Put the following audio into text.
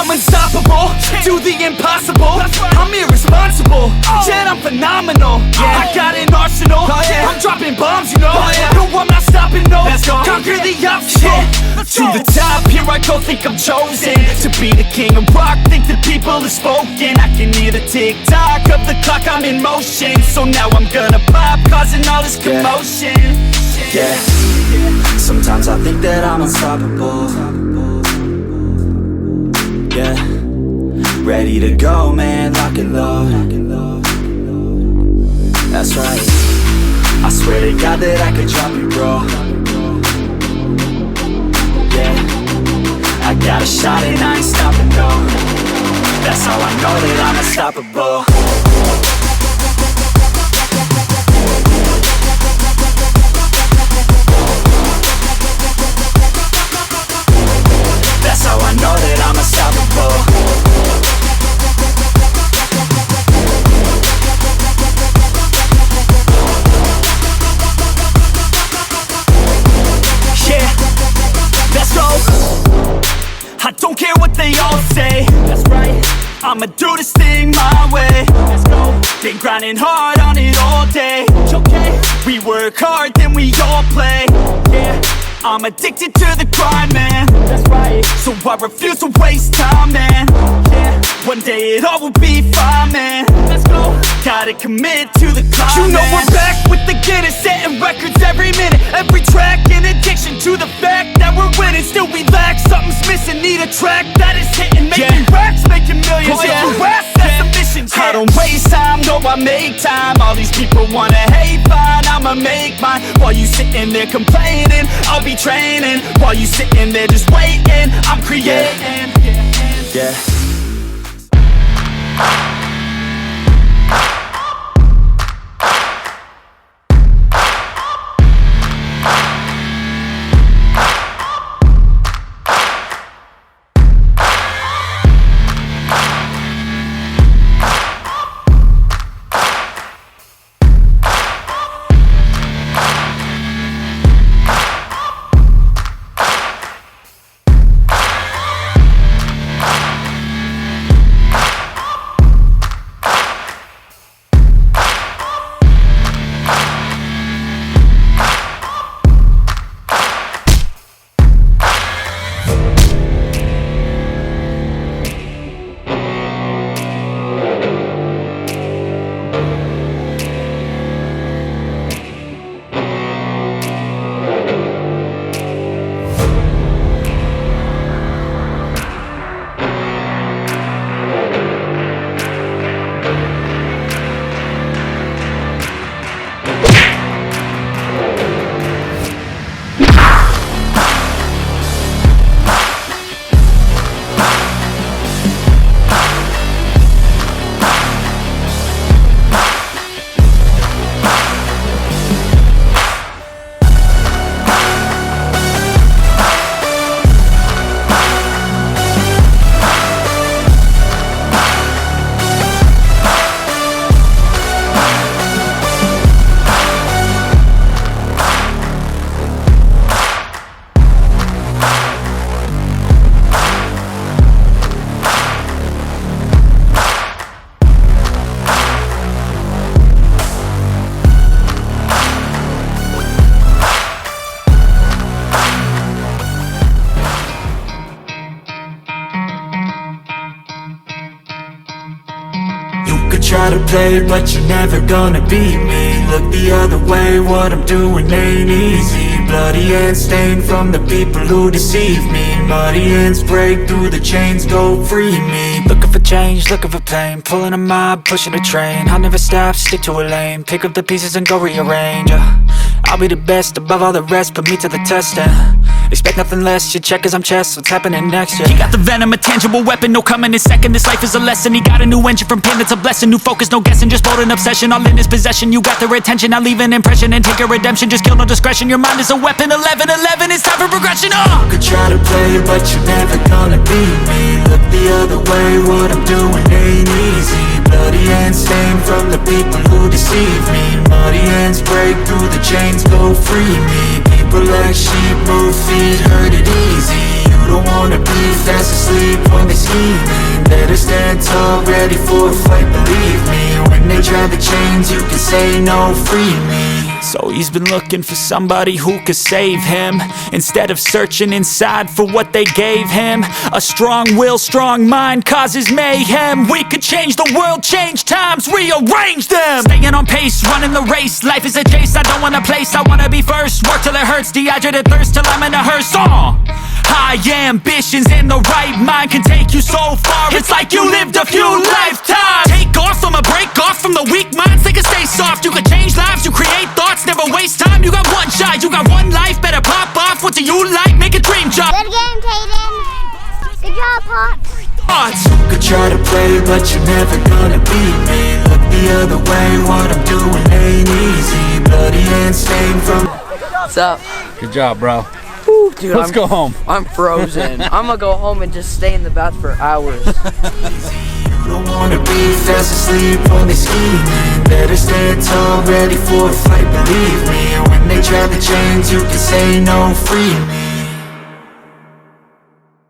I'm unstoppable, do the impossible. I'm irresponsible, yet I'm phenomenal. I got an arsenal, I'm dropping bombs, you know. No, I'm not stopping, no. Conquer the obstacle. To the top, here I go, think I'm chosen to be the king of rock, think the people have spoken. I can hear the tick-tock of the clock, I'm in motion. So now I'm gonna pop, causing all this commotion. Yeah, sometimes I think that I'm unstoppable. Yeah, ready to go, man, lock and load. That's right, I swear to God that I could drop you, bro. Yeah, I got a shot and I ain't stopping, no. That's how I know that I'm unstoppable. That's how I know that I'm unstoppable. Yeah, let's go. I don't care what they all say. That's right, I'ma do this thing my way. Let's go. Been grinding hard on it all day. Okay, we work hard, then we all play. Yeah, I'm addicted to the grind, man. That's right, so I refuse to waste time, man. Yeah, one day it all will be fine, man. Let's go. Gotta commit to the climb. You know we're back with the Guinness, setting records every minute, every track. In addiction to the fact that we're winning, still we lack, something's missing. Need a track that is hitting, making racks, making millions. If you ask, that's the mission. I don't waste time, no, I make time. All these people wanna hate, fine, I'ma make mine. While you sitting there complaining, I'll be training. While you sitting there just waiting, I'm creating. Yeah. Try to play, but you're never gonna beat me. Look the other way, what I'm doing ain't easy. Bloody hands stained from the people who deceive me. Muddy hands break through the chains, go free me. Looking for change, looking for pain, pulling a mob, pushing a train. I'll never stop, stick to a lane, pick up the pieces and go rearrange. I'll be the best above all the rest, put me to the test and expect nothing less, you check as I'm chess, what's happening next, yeah. He got the venom, a tangible weapon, no coming in second. This life is a lesson, he got a new engine from pain, it's a blessing. New focus, no guessing, just bold and obsession, all in his possession. You got their attention, I'll leave an impression and take a redemption. Just kill, no discretion, your mind is a weapon. 11-11, it's time for progression, You could try to play, but you're never gonna beat me. Look the other way, what I'm doing ain't easy. Bloody hands stained from the people who deceive me. Muddy hands break through the chains, go free me. People like sheep move feet, hurt it easy. You You don't wanna be fast asleep when they scheming. Better stand tall, ready for a fight, believe me. When they try the chains, you can say no, free me. So he's been looking for somebody who could save him, instead of searching inside for what they gave him. A strong will, strong mind causes mayhem. We could change the world, change times, rearrange them. Staying on pace, running the race. Life is a chase, I don't want a place, I wanna be first. Work till it hurts, dehydrated thirst till I'm in a hearse. High ambitions and the right mind can take you so far. It's like you lived a few lifetimes. Take off from a break off from the weak minds. They can stay soft, you can change lives, you create thoughts. Never waste time, you got one shot, you got one life. Better pop off, what do you like? Make a dream job. Good game, Tayden. Good job, Pops. You could try to play, but you're never gonna beat me. Look the other way, what I'm doing ain't easy. Bloody hands stained from... What's up? Good job, bro. Woo, dude, Let's go home. I'm frozen. I'm gonna go home and just stay in the bath for hours. You don't wanna be fast asleep when they scheming. Better stand tall, ready for a fight, believe me. When they try the chains, you can say no, free me.